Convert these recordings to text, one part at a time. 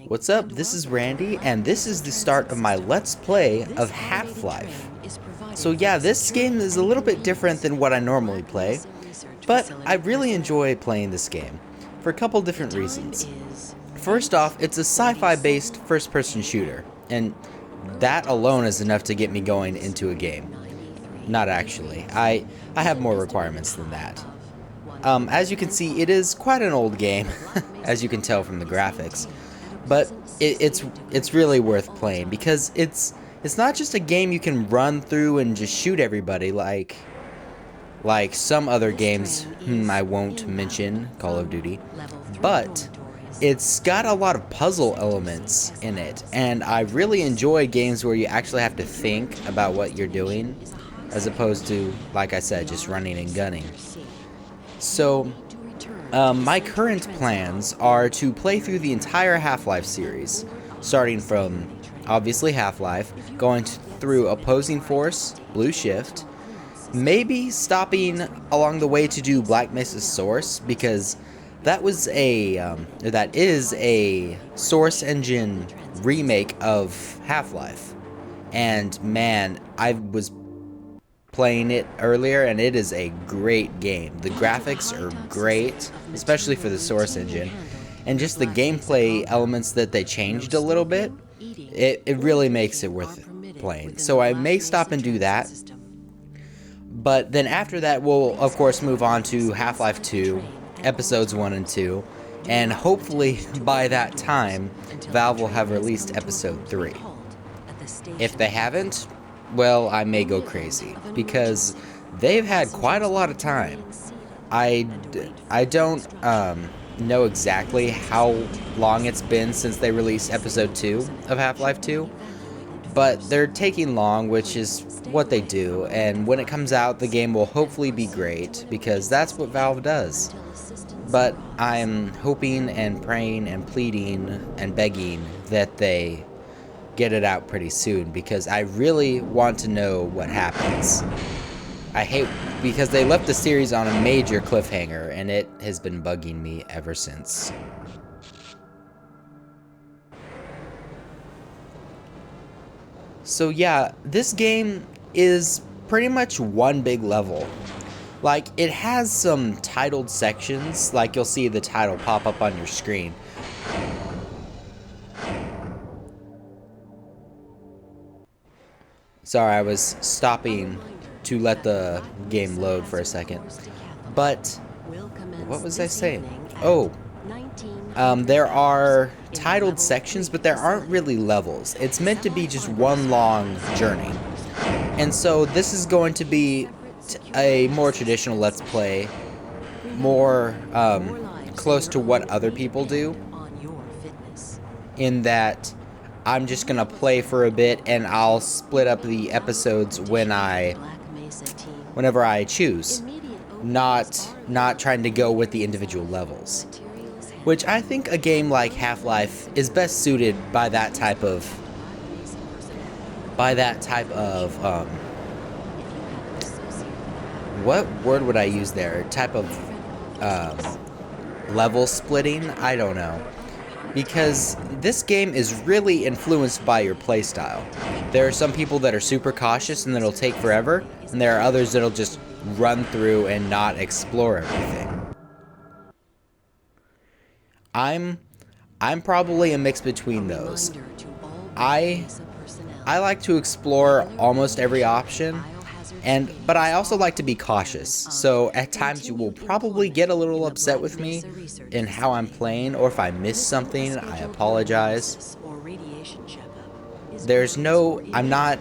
What's up? This is Randy, and this is the start of my Let's Play of Half-Life. So yeah, this game is a little bit different than what I normally play, but I really enjoy playing this game, for a couple different reasons. First off, it's a sci-fi based first-person shooter, and that alone is enough to get me going into a game. Not actually. I have more requirements than that. As you can see, it is quite an old game, as you can tell from the graphics. But it's really worth playing because it's not just a game you can run through and just shoot everybody like some other games I won't mention, Call of Duty, but it's got a lot of puzzle elements in it, and I really enjoy games where you actually have to think about what you're doing as opposed to, like I said, just running and gunning. So my current plans are to play through the entire Half-Life series, starting from, obviously, Half-Life, going through Opposing Force, Blue Shift, maybe stopping along the way to do Black Mesa's Source, because that is a Source Engine remake of Half-Life. And man, I was playing it earlier, and it is a great game. The graphics are great, especially for the Source Engine, and just the gameplay elements that they changed a little bit, it really makes it worth playing. So I may stop and do that, but then after that we'll of course move on to Half-Life 2, episodes 1 and 2, and hopefully by that time Valve will have released episode 3. If they haven't, well, I may go crazy, because they've had quite a lot of time. I don't know exactly how long it's been since they released episode 2 of Half-Life 2, but they're taking long, which is what they do, and when it comes out, the game will hopefully be great, because that's what Valve does. But I'm hoping and praying and pleading and begging that they get it out pretty soon, because I really want to know what happens. I hate, because they left the series on a major cliffhanger, and it has been bugging me ever since. So yeah, this game is pretty much one big level. Like, it has some titled sections, like you'll see the title pop up on your screen. Sorry, I was stopping to let the game load for a second. But, what was I saying? Oh, there are titled sections, but there aren't really levels. It's meant to be just one long journey. And so this is going to be a more traditional Let's Play, more close to what other people do, in that I'm just gonna play for a bit, and I'll split up the episodes whenever I choose, not trying to go with the individual levels, which I think a game like Half-Life is best suited by that type of what word would I use there? Type of level splitting? I don't know. Because this game is really influenced by your playstyle. There are some people that are super cautious and that'll take forever, and there are others that'll just run through and not explore everything. I'm probably a mix between those. I like to explore almost every option, but I also like to be cautious, so at times you will probably get a little upset with me in how I'm playing, or if I miss something, I apologize. I'm not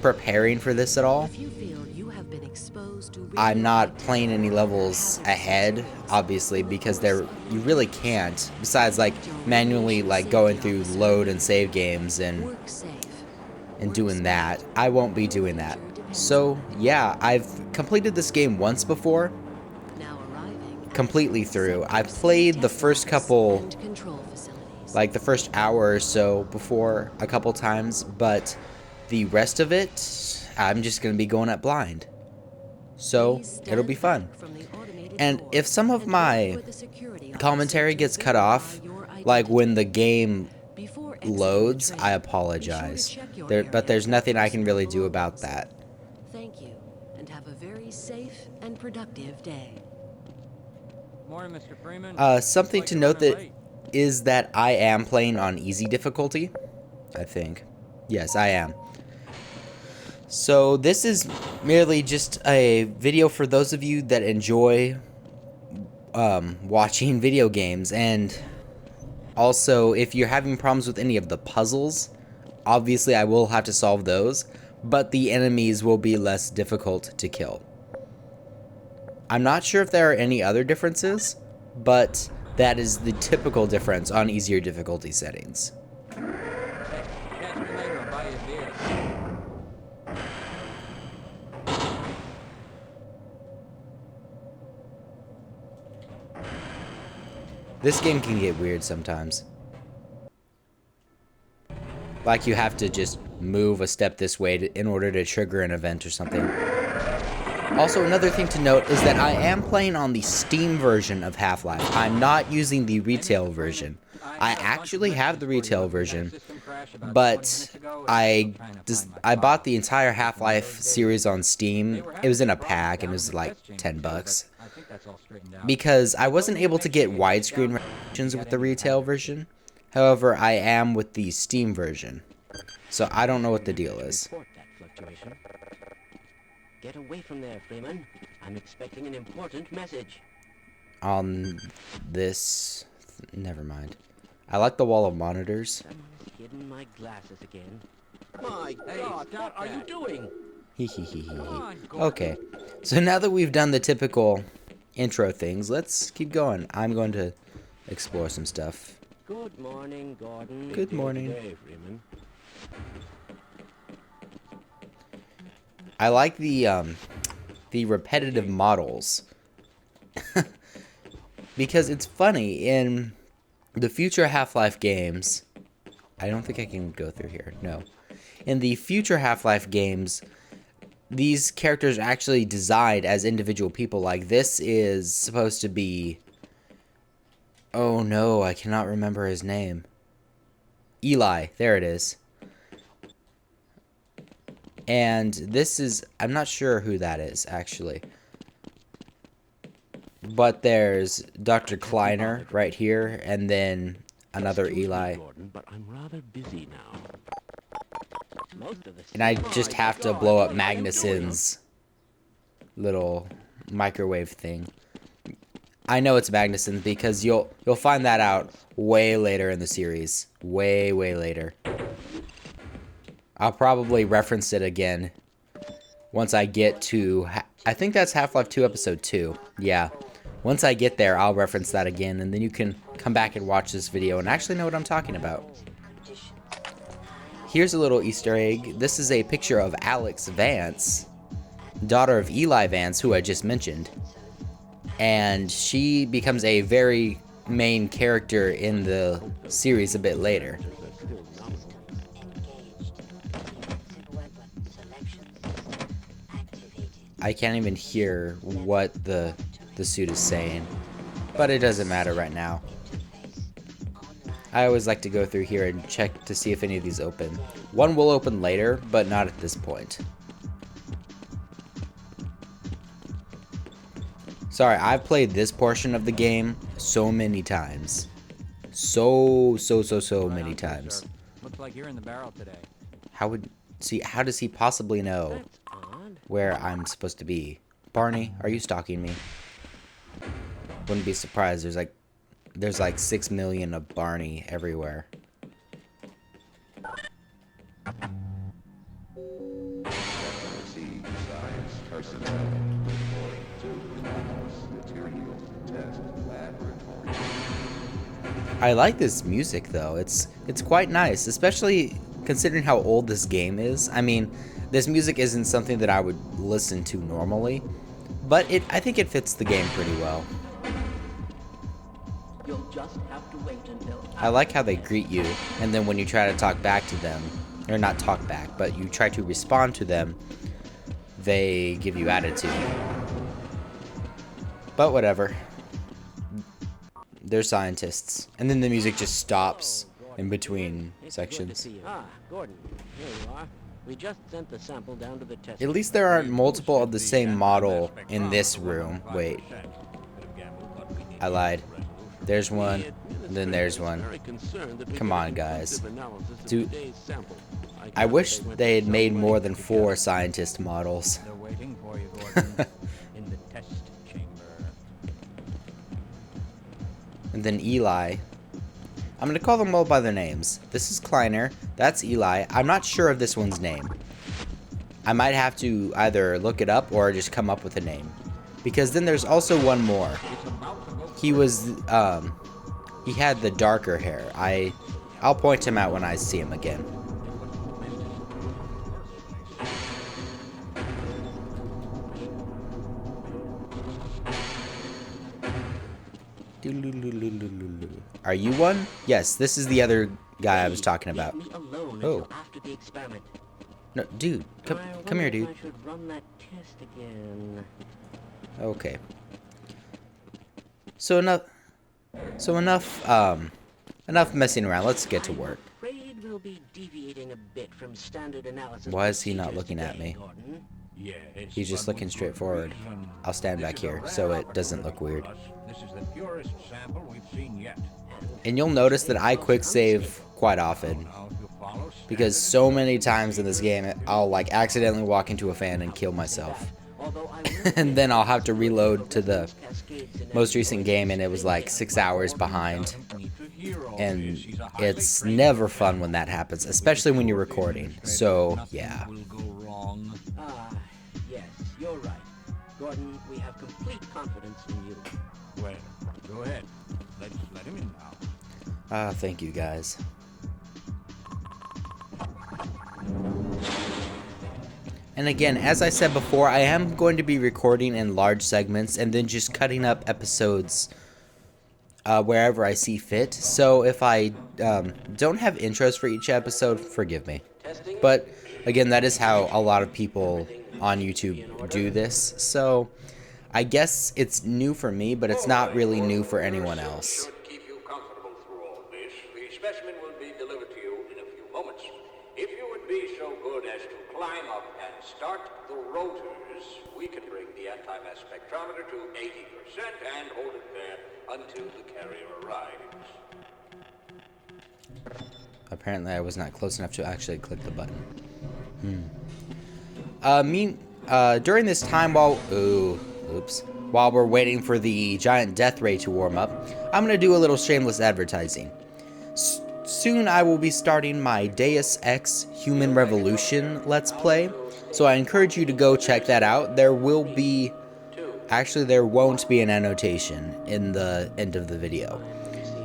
preparing for this at all. I'm not playing any levels ahead, obviously, because you really can't, besides like manually like going through load and save games and doing that. I won't be doing that. So, yeah, I've completed this game once before, completely through. I've played the first couple, like the first hour or so before a couple times, but the rest of it, I'm just going to be going at blind. So, it'll be fun. And if some of my commentary gets cut off, like when the game loads, I apologize. But there's nothing I can really do about that. Thank you, and have a very safe and productive day. Morning, Mr. Freeman. Something to note is that I am playing on easy difficulty, I think. Yes, I am. So this is merely just a video for those of you that enjoy watching video games, and also if you're having problems with any of the puzzles, obviously I will have to solve those, but the enemies will be less difficult to kill. I'm not sure if there are any other differences, but that is the typical difference on easier difficulty settings. Catch me later, I'll buy you a beer. This game can get weird sometimes. Like you have to just move a step this way in order to trigger an event or something. Also, another thing to note is that I am playing on the Steam version of Half-Life. I'm not using the retail version. I actually have the retail version, but I bought the entire Half-Life series on Steam. It was in a pack and it was like $10. Because I wasn't able to get widescreen resolutions with the retail version. However, I am with the Steam version. So I don't know what the deal is. Get away from there, Freeman. I'm expecting an important message. On this... Never mind. I like the wall of monitors. Someone's hidden my glasses again. My God, what are you doing? Okay, so now that we've done the typical intro things, let's keep going. I'm going to explore some stuff. Good morning, Gordon. Good morning. Day, Freeman. I like the repetitive models. Because it's funny, in the future Half-Life games, I don't think I can go through here, no. In the future Half-Life games, these characters are actually designed as individual people. Like, this is supposed to be... Oh no, I cannot remember his name. Eli, there it is. And this is... I'm not sure who that is, actually. But there's Dr. Kleiner right here, and then another Eli. But I'm rather busy now. And I just have to blow up Magnuson's little microwave thing. I know it's Magnuson because you'll find that out way later in the series. Way later. I'll probably reference it again once I get to... I think that's Half-Life 2 Episode 2. Yeah. Once I get there, I'll reference that again, and then you can come back and watch this video and actually know what I'm talking about. Here's a little Easter egg. This is a picture of Alex Vance, daughter of Eli Vance, who I just mentioned. And she becomes a very main character in the series a bit later. I can't even hear what the suit is saying, but it doesn't matter right now. I always like to go through here and check to see if any of these open. One will open later, but not at this point. Sorry, I've played this portion of the game so many times. So many times. Looks like you're in the barrel today. How does he possibly know where I'm supposed to be? Barney, are you stalking me? Wouldn't be surprised. There's like 6 million of Barney everywhere. I like this music though. It's quite nice, especially considering how old this game is. I mean, this music isn't something that I would listen to normally, but I think it fits the game pretty well. You'll just have to wait until... I like how they greet you, and then when you try to talk back to them, or not talk back, but you try to respond to them, they give you attitude. But whatever. they're scientists. And then the music just stops in between sections. Ah, Gordon, here you are. We just sent the sample down to the test. At least there aren't multiple of the same model in this room. Wait. I lied. There's one, and then there's one. Come on, guys. Dude, I wish they had made more than 4 scientist models. They're waiting for you, Gordon, in the test chamber. And then Eli. I'm going to call them all by their names. This is Kleiner. That's Eli. I'm not sure of this one's name. I might have to either look it up or just come up with a name. Because then there's also one more. He was, he had the darker hair. I'll point him out when I see him again. Are you one? Yes, this is the other guy I was talking about. Oh. No, dude, come here, dude. I should run that test again. Okay. So enough messing around. Let's get to work. I'm afraid we'll be deviating a bit from standard analysis. Why is he not looking at me? Gordon. He's just looking straight forward. I'll stand back here so it doesn't look weird. This is the purest sample we've seen yet. And you'll notice that I quick save quite often. Because so many times in this game, I'll like accidentally walk into a fan and kill myself. And then I'll have to reload to the most recent game and it was like 6 hours behind. And it's never fun when that happens, especially when you're recording. So, yeah. Ah, yes, you're right. Gordon, we have complete confidence in you. Well, go ahead. Let's let him in now. Ah, thank you guys. And again, as I said before, I am going to be recording in large segments and then just cutting up episodes wherever I see fit. So if I don't have intros for each episode, forgive me. But again, that is how a lot of people on YouTube do this. So I guess it's new for me, but it's not really new for anyone else. Should keep you comfortable through all this. The specimen will be delivered to you in a few moments. If you would be so good as to climb up and start the rotors, we can bring the anti-mass spectrometer to 80% and hold it there until the carrier arrives. Apparently I was not close enough to actually click the button. During this time while we're waiting for the giant death ray to warm up, I'm going to do a little shameless advertising. Soon I will be starting my Deus Ex Human Revolution Let's Play, so I encourage you to go check that out. There won't be an annotation in the end of the video.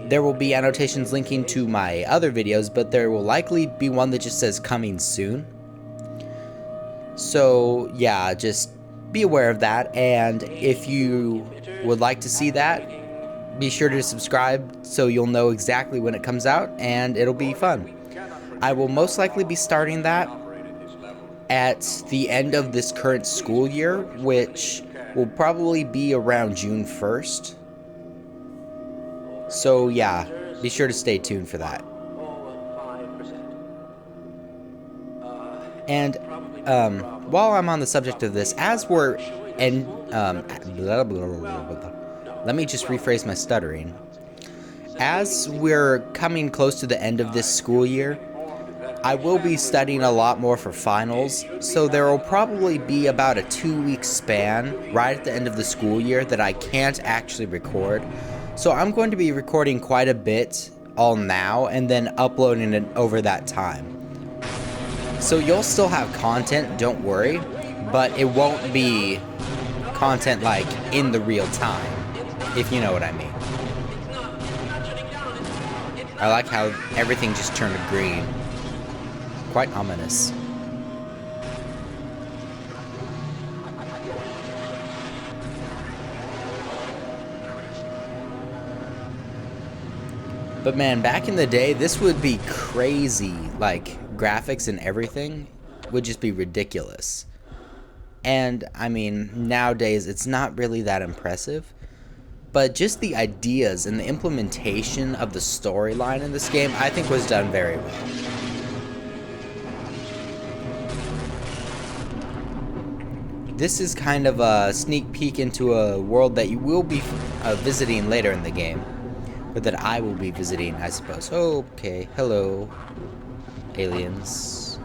There will be annotations linking to my other videos, but there will likely be one that just says coming soon. So yeah, just be aware of that, and if you would like to see that, be sure to subscribe so you'll know exactly when it comes out, and it'll be fun. I will most likely be starting that at the end of this current school year, which will probably be around June 1st. So yeah, be sure to stay tuned for that. And while I'm on the subject of this, as we're let me just rephrase my stuttering. As we're coming close to the end of this school year, I will be studying a lot more for finals, so there will probably be about a 2-week span right at the end of the school year that I can't actually record. So I'm going to be recording quite a bit all now and then uploading it over that time. So you'll still have content, don't worry, but it won't be content like in the real time, if you know what I mean. I like how everything just turned green. Quite ominous. But man, back in the day, this would be crazy. Like, graphics and everything would just be ridiculous. And, I mean, nowadays, it's not really that impressive. but just the ideas and the implementation of the storyline in this game, I think was done very well. This is kind of a sneak peek into a world that you will be visiting later in the game. Or that I will be visiting, I suppose. Okay, hello, aliens.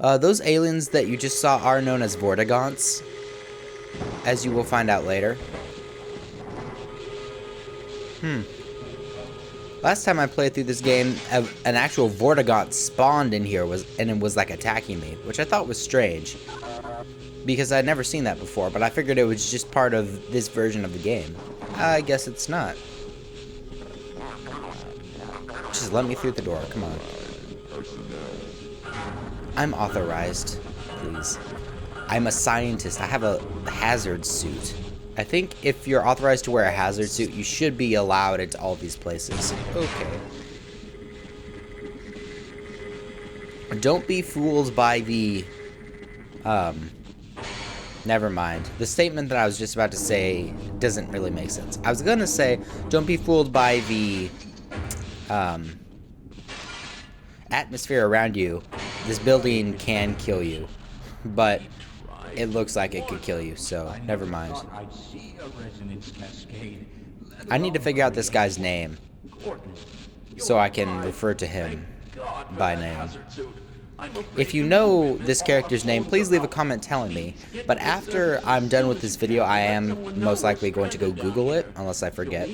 Those aliens that you just saw are known as Vortigaunts, as you will find out later. Last time I played through this game, an actual Vortigaunt spawned in here and it was like attacking me, which I thought was strange. Because I'd never seen that before, but I figured it was just part of this version of the game. I guess it's not. Just let me through the door, come on. I'm authorized, please. I'm a scientist, I have a hazard suit. I think if you're authorized to wear a hazard suit, you should be allowed into all these places. Okay. Don't be fooled by the, never mind. The statement that I was just about to say doesn't really make sense. I was gonna say, don't be fooled by the, atmosphere around you. This building can kill you, but it looks like it could kill you, so never mind. I need to figure out this guy's name so I can refer to him by name. If you know this character's name, please leave a comment telling me. But after I'm done with this video, I am most likely going to go Google it, unless I forget.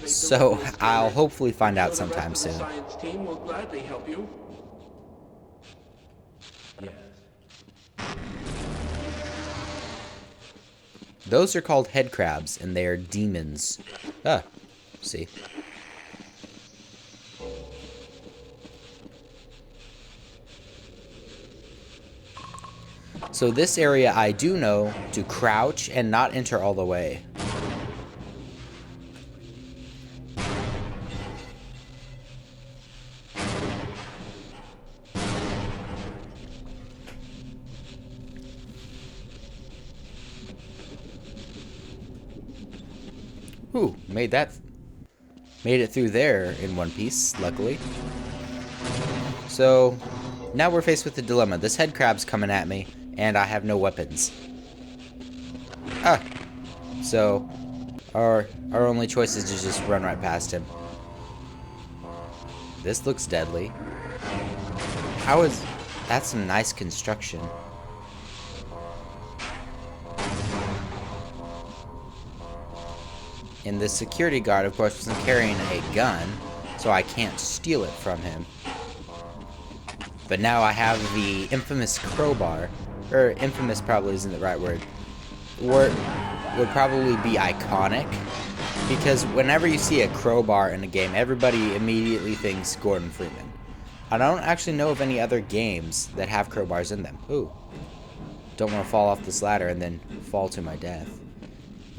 So I'll hopefully find out sometime soon. Those are called head crabs, and they are demons. Ah, see. So this area I do know to crouch and not enter all the way. Ooh, made it through there in one piece, luckily. So, now we're faced with the dilemma. This head crab's coming at me, and I have no weapons. Ah! So, our only choice is to just run right past him. This looks deadly. That's some nice construction. And the security guard, of course, wasn't carrying a gun, so I can't steal it from him. But now I have the infamous crowbar. Or, infamous probably isn't the right word. Word would probably be iconic. Because whenever you see a crowbar in a game, everybody immediately thinks Gordon Freeman. I don't actually know of any other games that have crowbars in them. Ooh. Don't want to fall off this ladder and then fall to my death.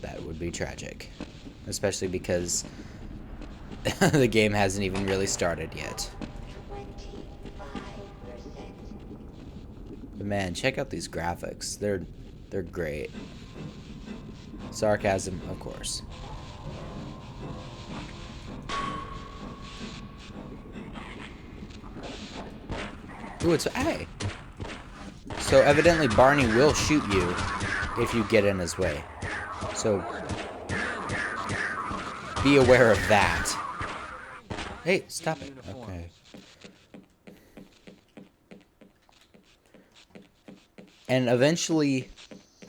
That would be tragic. Especially because the game hasn't even really started yet. But man, check out these graphics. They're great. Sarcasm, of course. Ooh, it's hey. So evidently Barney will shoot you if you get in his way. So be aware of that. Hey, stop it. Okay. And eventually,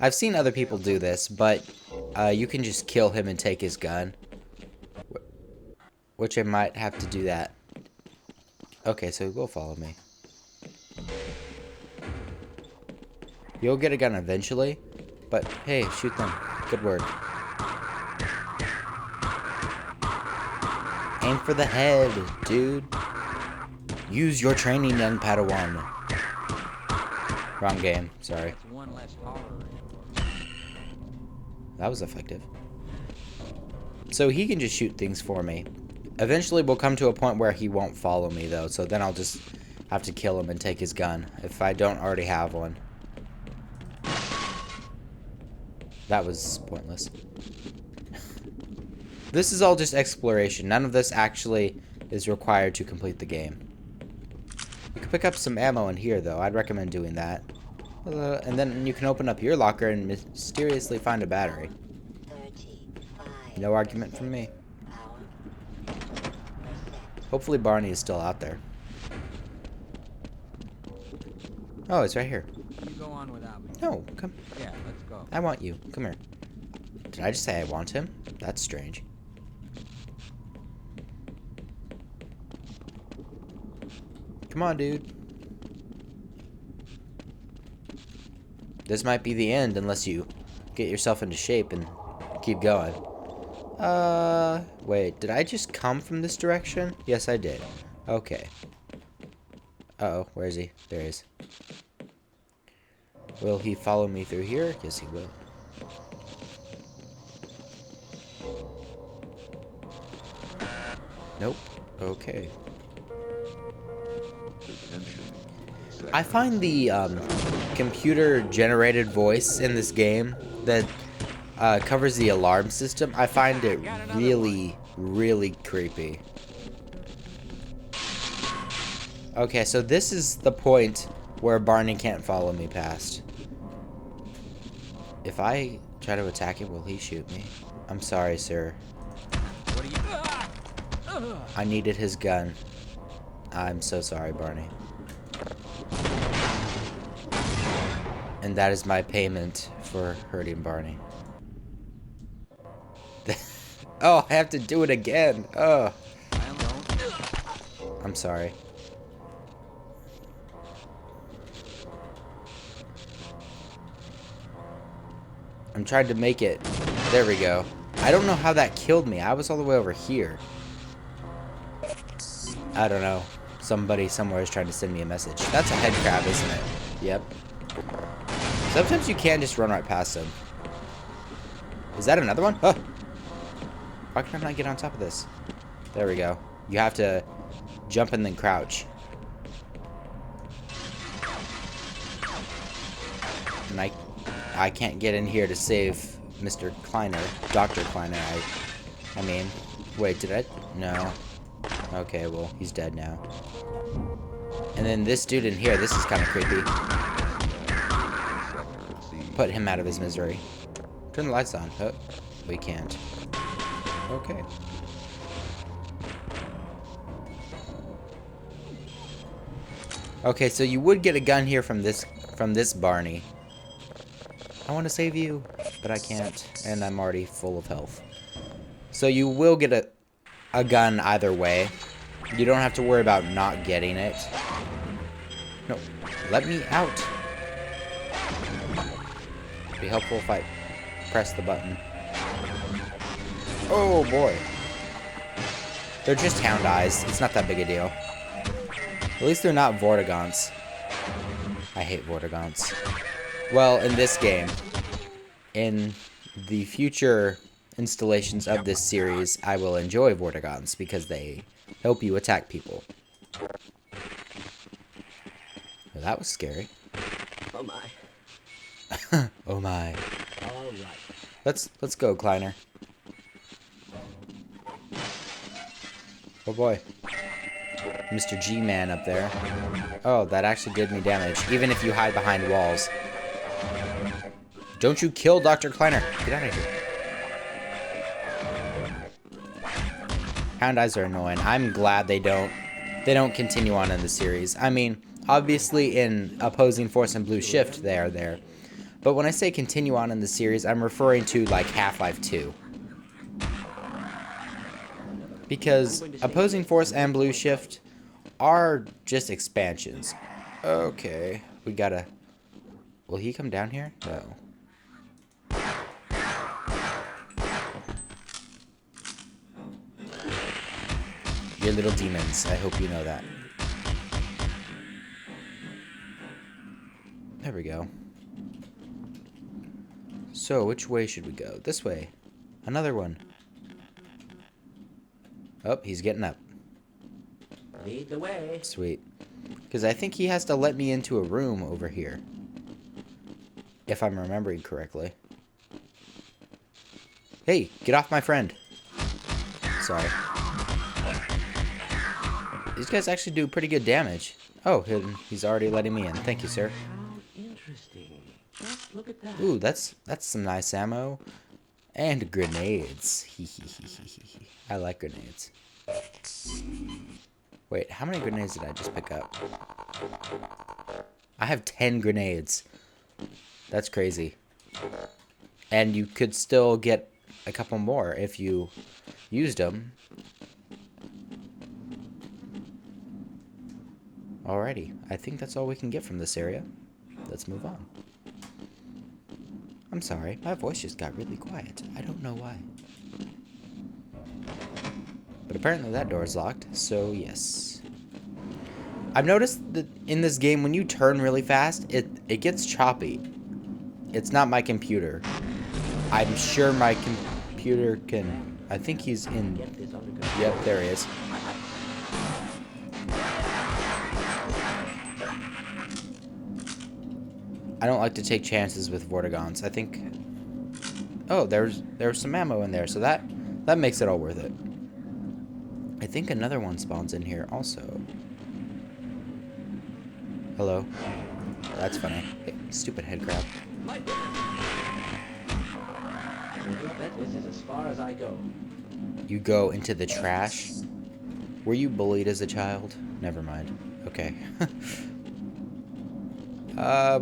I've seen other people do this, but you can just kill him and take his gun. Which I might have to do that. Okay, so go follow me. You'll get a gun eventually, but hey, shoot them. Good work. Aim for the head, dude. Use your training, young Padawan. Wrong game, sorry. That was effective. So he can just shoot things for me. Eventually we'll come to a point where he won't follow me though, so then I'll just have to kill him and take his gun, if I don't already have one. That was pointless. This is all just exploration. None of this actually is required to complete the game. You can pick up some ammo in here, though. I'd recommend doing that. And then you can open up your locker and mysteriously find a battery. No argument from me. Hopefully Barney is still out there. Oh, it's right here. You go on without me. No, come. Yeah, let's go. I want you. Come here. Did I just say I want him? That's strange. Come on, dude. This might be the end unless you get yourself into shape and keep going. Wait, did I just come from this direction? Yes, I did. Okay. Uh-oh, where is he? There he is. Will he follow me through here? Yes, he will. Nope. Okay. I find the computer-generated voice in this game that covers the alarm system, I find it really, really creepy. Okay, so this is the point where Barney can't follow me past. If I try to attack him, will he shoot me? I'm sorry, sir. What are you? I needed his gun. I'm so sorry, Barney. And that is my payment for hurting Barney. Oh, I have to do it again. Oh. I'm sorry. I'm trying to make it. There we go. I don't know how that killed me. I was all the way over here. I don't know. Somebody somewhere is trying to send me a message. That's a head crab, isn't it? Yep. Sometimes you can just run right past them. Is that another one? Oh. Why can I not get on top of this? There we go. You have to jump and then crouch. And I can't get in here to save Mr. Kleiner. Dr. Kleiner, I mean. Wait, did I? No. Okay, well, he's dead now. And then this dude in here, this is kind of creepy. Put him out of his misery. Turn the lights on. Oh, we can't. Okay. Okay, so you would get a gun here from this Barney. I want to save you, but I can't, and I'm already full of health. So you will get a gun either way. You don't have to worry about not getting it. No, let me out. It'd be helpful if I press the button. Oh boy. They're just Houndeyes. It's not that big a deal. At least they're not Vortigaunts. I hate Vortigaunts. Well, in this game, in the future installations of this series, I will enjoy Vortigaunts because they help you attack people. Well, that was scary. Oh my. Oh my. All right. Let's go, Kleiner. Oh boy. Mr. G-Man up there. Oh, that actually did me damage, even if you hide behind walls. Don't you kill Dr. Kleiner. Get out of here. Houndeyes are annoying. I'm glad they don't continue on in the series. I mean, obviously in Opposing Force and Blue Shift they are there. But when I say continue on in the series, I'm referring to like Half-Life 2. Because Opposing Force and Blue Shift are just expansions. Okay, we gotta... Will he come down here? No. You're little demons. I hope you know that. There we go. So, which way should we go? This way. Another one. Oh, he's getting up. Lead the way. Sweet. Because I think he has to let me into a room over here. If I'm remembering correctly. Hey, get off my friend. Sorry. These guys actually do pretty good damage. Oh, he's already letting me in. Thank you, sir. How interesting. Just look at that. Ooh, that's some nice ammo. And grenades. I like grenades. Wait, how many grenades did I just pick up? I have 10 grenades. That's crazy. And you could still get a couple more if you used them. Alrighty, I think that's all we can get from this area. Let's move on. I'm sorry, my voice just got really quiet. I don't know why. But apparently that door is locked, so yes. I've noticed that in this game, when you turn really fast, it gets choppy. It's not my computer. I'm sure my computer can... I think he's in... Yep, there he is. I don't like to take chances with Vortigons. I think... Oh, there's some ammo in there, so that makes it all worth it. I think another one spawns in here also. Hello. That's funny. Hey, stupid head crab. I bet this is as far as I go. You go into the trash? Were you bullied as a child? Never mind. Okay.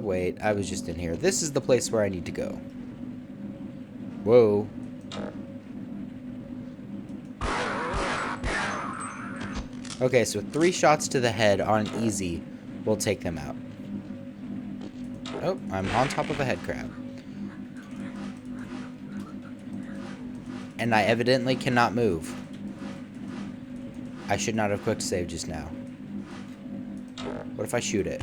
Wait. I was just in here. This is the place where I need to go. Whoa. Okay, so 3 shots to the head on easy will take them out. Oh, I'm on top of a head crab. And I evidently cannot move. I should not have quick saved just now. What if I shoot it?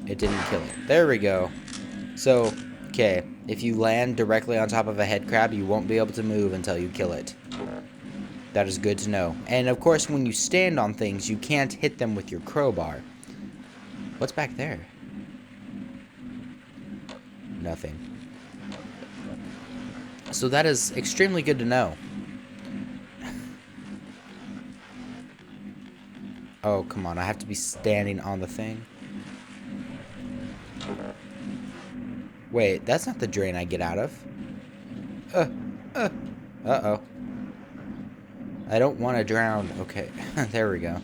It didn't kill it. There we go. So, okay, if you land directly on top of a head crab, you won't be able to move until you kill it. That is good to know. And of course, when you stand on things, you can't hit them with your crowbar. What's back there? Nothing. So that is extremely good to know. Oh, come on. I have to be standing on the thing. Wait, that's not the drain I get out of. Uh-oh. I don't want to drown. Okay, there we go.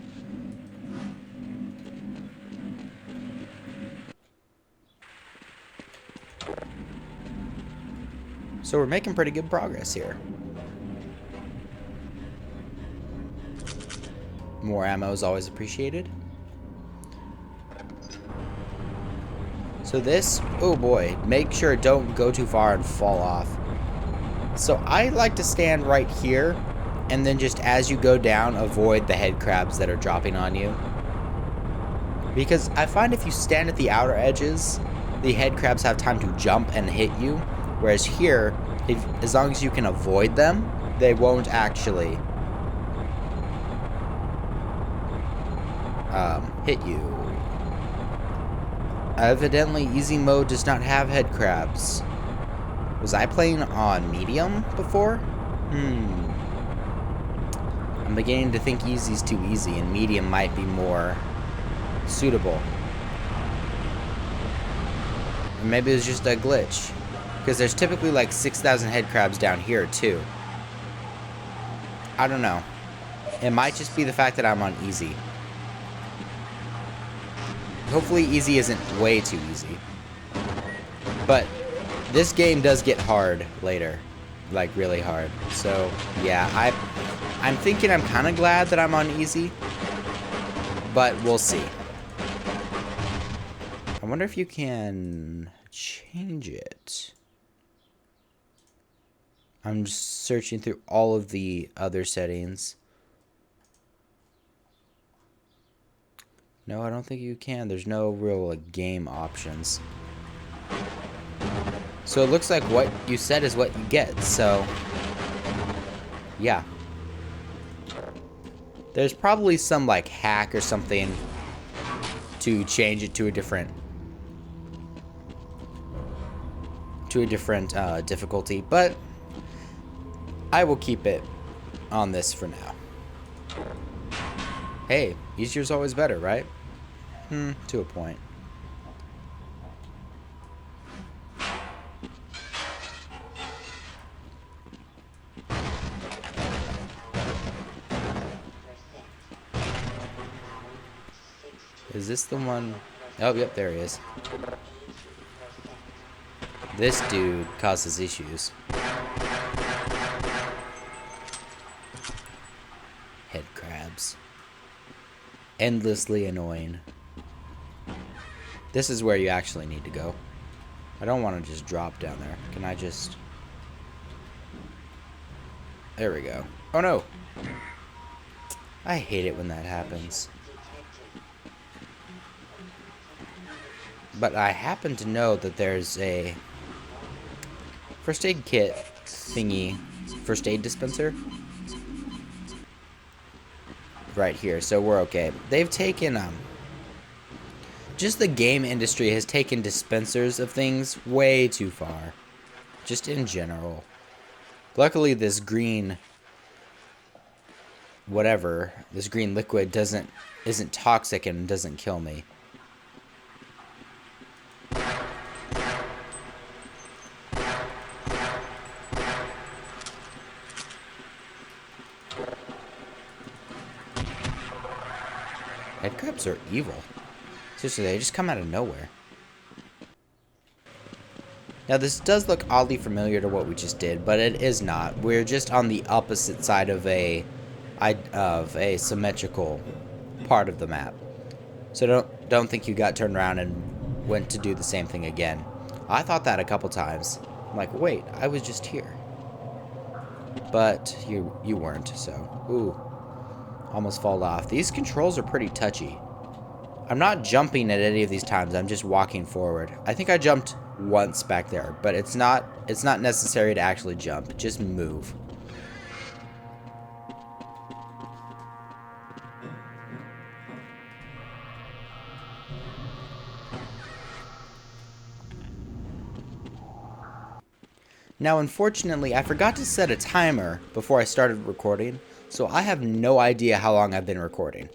So we're making pretty good progress here. More ammo is always appreciated. So this, oh boy, make sure it don't go too far and fall off. So I like to stand right here, and then just as you go down, avoid the head crabs that are dropping on you. Because I find if you stand at the outer edges, the head crabs have time to jump and hit you. Whereas here, as long as you can avoid them, they won't actually hit you. Evidently, easy mode does not have head crabs. Was I playing on medium before? I'm beginning to think easy's too easy, and medium might be more suitable. Or maybe it was just a glitch. Because there's typically like 6,000 head crabs down here, too. I don't know. It might just be the fact that I'm on easy. Hopefully easy isn't way too easy. But this game does get hard later. Like, really hard. So, yeah, I'm thinking I'm kind of glad that I'm on easy. But we'll see. I wonder if you can change it. I'm just searching through all of the other settings. No, I don't think you can. There's no real game options. So it looks like what you said is what you get. So, yeah. There's probably some like hack or something to change it to a different to a different difficulty, but I will keep it on this for now. Hey, easier's always better, right? To a point. Is this the one? Oh, yep, there he is. This dude causes issues. Head crabs. Endlessly annoying. This is where you actually need to go. I don't want to just drop down there. Can I just... There we go. Oh no! I hate it when that happens. But I happen to know that there's a first aid kit thingy, first aid dispenser right here, so we're okay. They've taken just the game industry has taken dispensers of things way too far, just in general. Luckily, this green whatever, this green liquid isn't toxic and doesn't kill me. Head crabs are evil. Seriously, they just come out of nowhere. Now, this does look oddly familiar to what we just did, but it is not. We're just on the opposite side of a symmetrical part of the map. So don't think you got turned around and went to do the same thing again. I thought that a couple times. I'm like, wait, I was just here. But you weren't, so ooh. Almost fall off. These controls are pretty touchy. I'm not jumping at any of these times. I'm just walking forward. I think I jumped once back there, but it's not necessary to actually jump. Just move. Now, unfortunately, I forgot to set a timer before I started recording, so I have no idea how long I've been recording.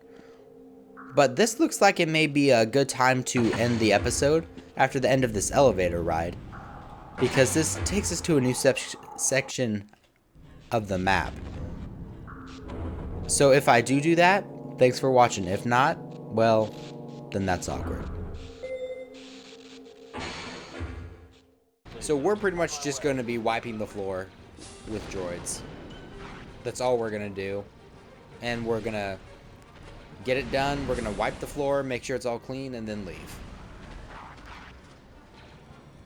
But this looks like it may be a good time to end the episode after the end of this elevator ride, because this takes us to a new section of the map. So if I do that, thanks for watching. If not, well, then that's awkward. So we're pretty much just going to be wiping the floor with droids. That's all we're going to do. And we're going to get it done. We're going to wipe the floor, make sure it's all clean, and then leave.